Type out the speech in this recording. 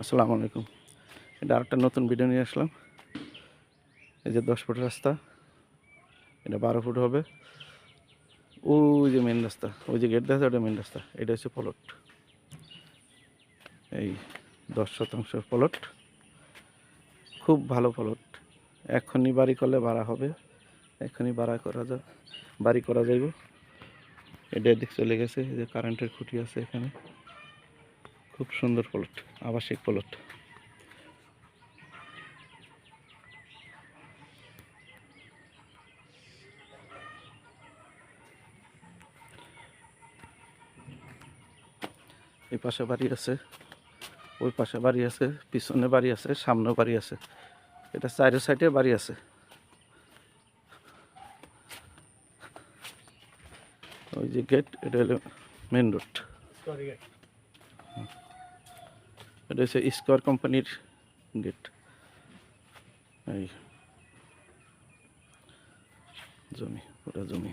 আসসালামু আলাইকুম। এটা আরেকটা নতুন ভিডিও নিয়ে আসলাম। এই যে 10 ফুট রাস্তা, এটা 12 ফুট হবে। ওই যে মেন রাস্তা, ওই যে গেট দেখা যায়, ওটা মেন রাস্তা। এটা হচ্ছে প্লট, এই 10% প্লট, খুব ভালো প্লট। এখনই বাড়ি করলে ভাড়া হবে, এখনই বাড়ি করা যাইব। এটা এদিক চলে গেছে, এই যে কারেন্টের খুঁটি আছে এখানে। খুব সুন্দর প্লট, আবাসিক প্লট। এই পাশে বাড়ি আছে, ওই পাশে বাড়ি আছে, পিছনে বাড়ি আছে, সামনেও বাড়ি আছে। এটা চারি সাইডে বাড়ি আছে। ওই যে গেট, এটা হলো মেন রোড। এটা হচ্ছে স্কোয়ার কোম্পানির গেট। এই জমি, পুরা জমি।